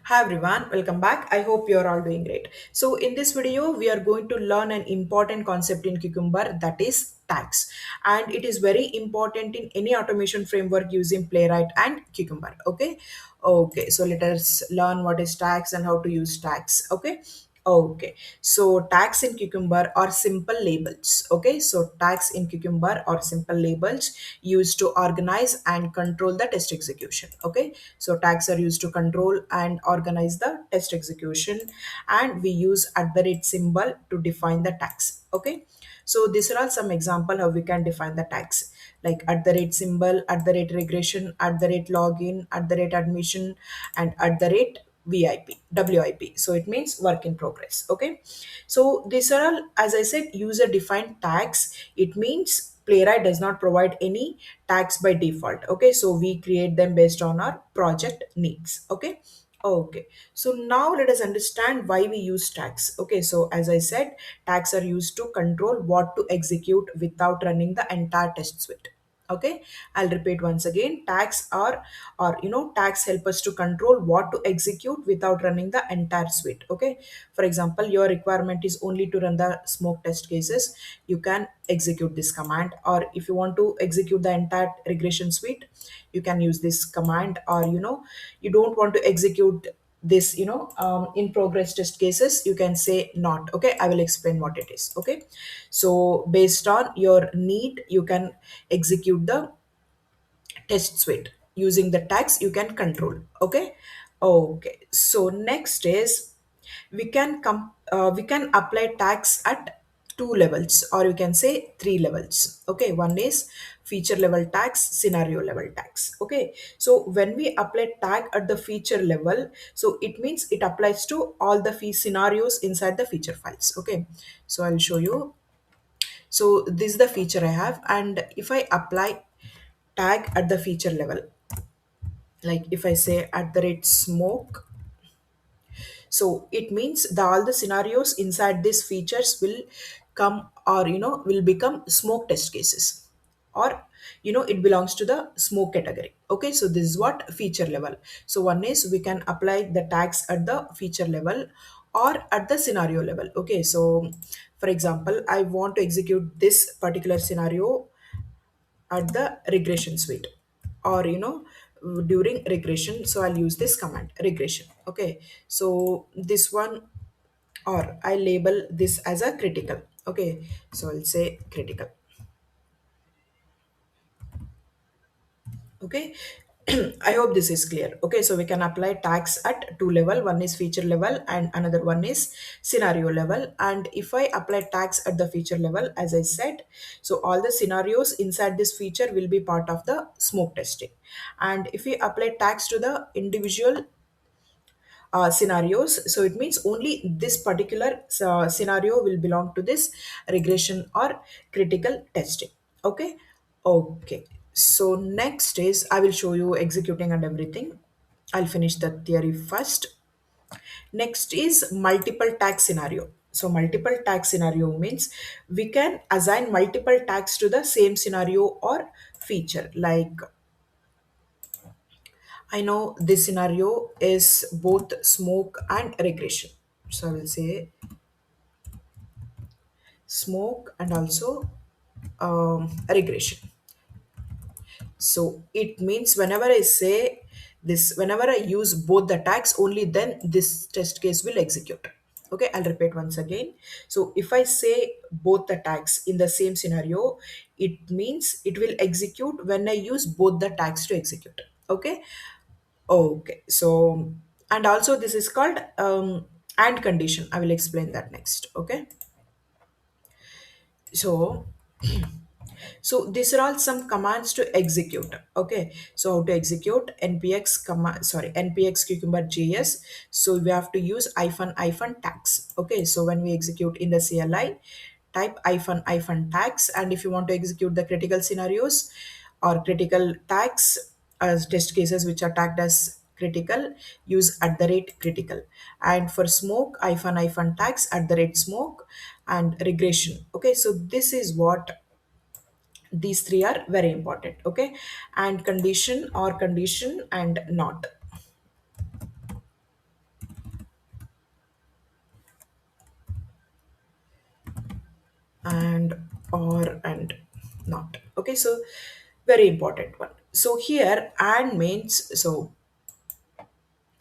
Hi everyone, welcome back. I hope you're all doing great. So in this video, we are going to learn an important concept in Cucumber, that is tags. And it is very important in any automation framework using Playwright and Cucumber. Okay, so let us learn what is tags and how to use tags. Okay, so tags in Cucumber are simple labels. Okay, so tags in Cucumber are simple labels used to organize and control the test execution. Okay, so tags are used to control and organize the test execution, and we use at the rate symbol to define the tags. Okay, so these are all some example how we can define the tags, like at the rate symbol, at the rate regression, at the rate login, at the rate admission, and at the rate WIP. So it means work in progress. Okay. So these are all, as I said, user defined tags. It means Playwright does not provide any tags by default. Okay. So we create them based on our project needs. Okay. Okay, so now let us understand why we use tags. Okay, so as I said, tags are used to control what to execute without running the entire test suite. Okay, I'll repeat once again. Tags are, or tags help us to control what to execute without running the entire suite. Okay, for example, your requirement is only to run the smoke test cases. You can execute this command, or if you want to execute the entire regression suite, you can use this command, or you don't want to execute this in progress test cases, you can say not. Okay, I will explain what it is. Okay, so based on your need, you can execute the test suite using the tags you can control. Okay, so next is we can apply tags at two levels, or you can say three levels. Okay, one is feature level tags, scenario level tags. Okay, so when we apply tag at the feature level, so it means it applies to all the fee scenarios inside the feature files. Okay, so I'll show you. So this is the feature I have, and if I apply tag at the feature level, like if I say at the rate smoke, so it means all the scenarios inside these features will come, or will become smoke test cases, or it belongs to the smoke category. Okay, so this is what feature level. So one is we can apply the tags at the feature level or at the scenario level. Okay, so for example, I want to execute this particular scenario at the regression suite, or during regression, so I'll use this command regression. Okay, so this one, or I label this as a critical. Okay, so I'll say critical. Okay, I hope this is clear. Okay, so we can apply tags at two level. One is feature level and another one is scenario level. And if I apply tags at the feature level, as I said, so all the scenarios inside this feature will be part of the smoke testing. And if we apply tags to the individual scenarios, so it means only this particular scenario will belong to this regression or critical testing. Okay, so next is I will show you executing and everything. I'll finish the theory first. Next is multiple tag scenario. So multiple tag scenario means we can assign multiple tags to the same scenario or feature. Like, I know this scenario is both smoke and regression. So I will say smoke and also regression. So it means whenever I say this, whenever I use both the tags, only then this test case will execute. Okay, I'll repeat once again. So if I say both the tags in the same scenario, it means it will execute when I use both the tags to execute. Okay, so and also this is called and condition. I will explain that next. Okay, so these are all some commands to execute. Okay, so how to execute npx command, sorry, npx cucumber js. So we have to use hyphen tags. Okay, so when we execute in the CLI, type hyphen tags, and if you want to execute the critical scenarios or critical tags as test cases which are tagged as critical, use at the rate critical. And for smoke, hyphen tags at the rate smoke, and regression. Okay, so this is what these three are very important. Okay, and condition or condition and not. and or and not. Okay, so very important one. So here and means, so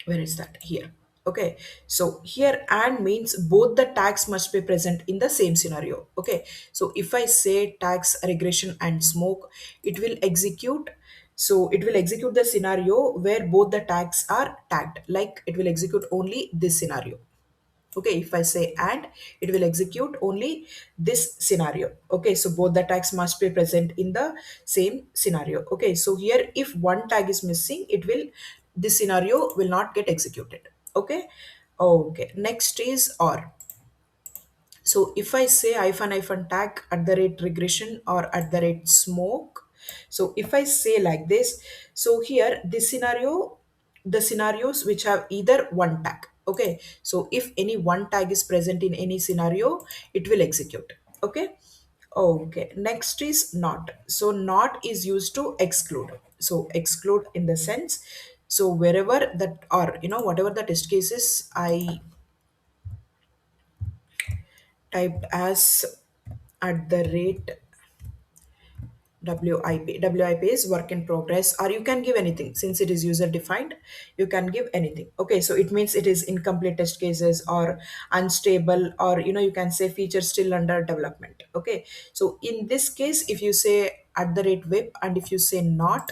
where is that here? Okay, so here and means both the tags must be present in the same scenario. Okay, so if I say tags regression and smoke, it will execute, so it will execute the scenario where both the tags are tagged, like it will execute only this scenario. Okay, if I say and, it will execute only this scenario. Okay, so both the tags must be present in the same scenario. Okay, so here if one tag is missing, it will, this scenario will not get executed. Okay. Okay, next is or. So if I say hyphen tag at the rate regression or at the rate smoke, so if I say like this, so here this scenario, the scenarios which have either one tag. Okay, so if any one tag is present in any scenario, it will execute. Okay. Okay, next is not. So not is used to exclude. So exclude in the sense, so wherever that, or whatever the test cases I typed as at the rate WIP is work in progress, or you can give anything since it is user defined. You can give anything. Okay, so it means it is incomplete test cases or unstable, or you can say feature still under development. Okay, so in this case, if you say at the rate WIP and if you say not,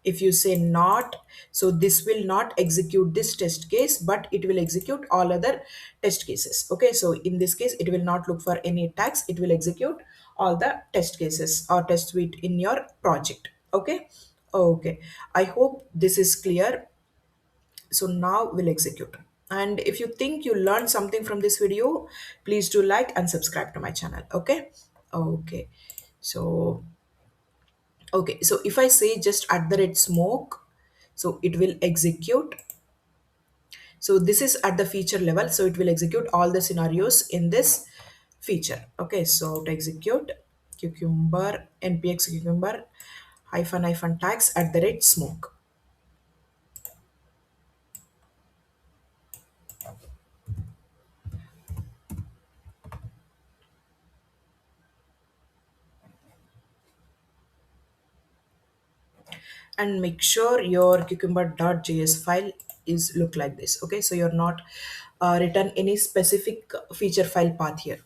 if you say not, so this will not execute this test case, but it will execute all other test cases. Okay, so in this case it will not look for any tags, it will execute all the test cases or test suite in your project. Okay. Okay, I hope this is clear. So now we'll execute, and if you think you learned something from this video, please do like and subscribe to my channel. Okay. Okay, so okay, so if I say just at the rate smoke, so it will execute. So this is at the feature level, so it will execute all the scenarios in this feature. Okay, so to execute cucumber npx cucumber hyphen tags at the rate smoke. And make sure your cucumber.js file is look like this. Okay, so you're not written any specific feature file path here.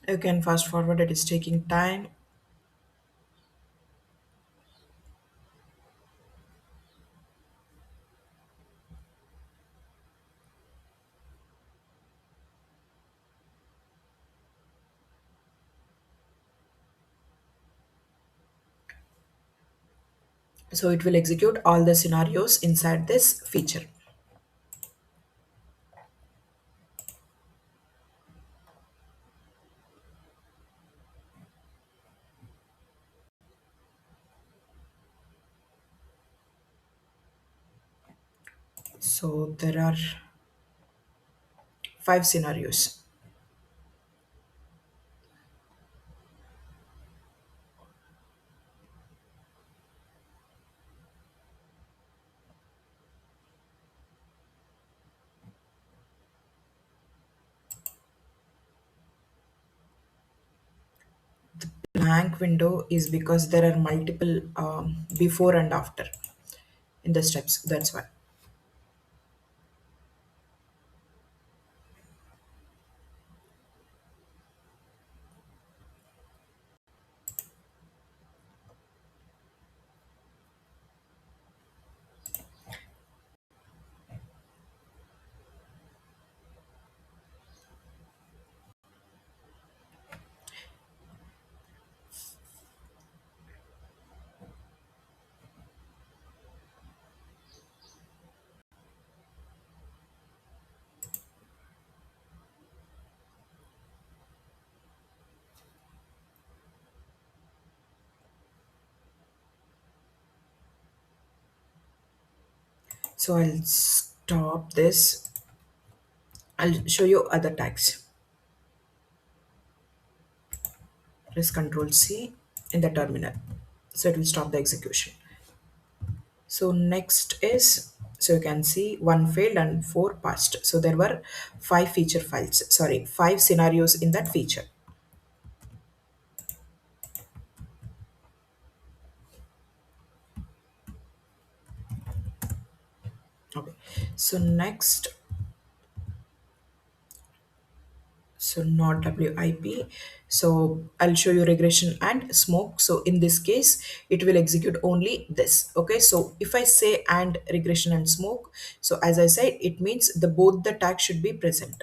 You can fast forward, it is taking time. So it will execute all the scenarios inside this feature. So there are 5 scenarios. Blank window is because there are multiple before and after in the steps. That's why. So I'll stop this. I'll show you other tags. Press Ctrl C in the terminal. So it will stop the execution. So next is, so you can see one failed and four passed. So there were five feature files, sorry, five scenarios in that feature. Okay. So next, so not WIP. So I'll show you regression and smoke. So in this case, it will execute only this. Okay. So if I say and regression and smoke, so as I said, it means the both the tags should be present.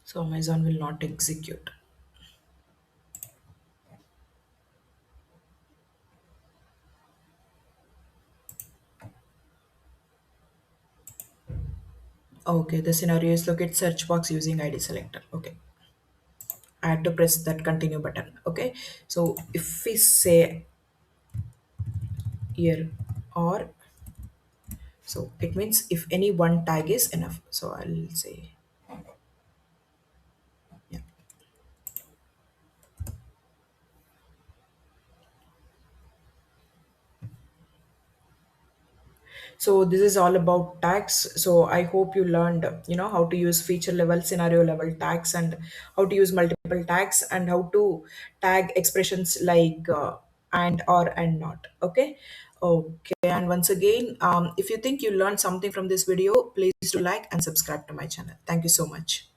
So Amazon will not execute. Okay, the scenario is locate search box using ID selector. Okay, I had to press that continue button. Okay, so if we say here or, so it means if any one tag is enough. So I'll say, yeah. So this is all about tags. So I hope you learned, how to use feature level, scenario level tags, and how to use multiple tags, and how to tag expressions like and, or, and not. Okay. Okay. And once again, if you think you learned something from this video, please do like and subscribe to my channel. Thank you so much.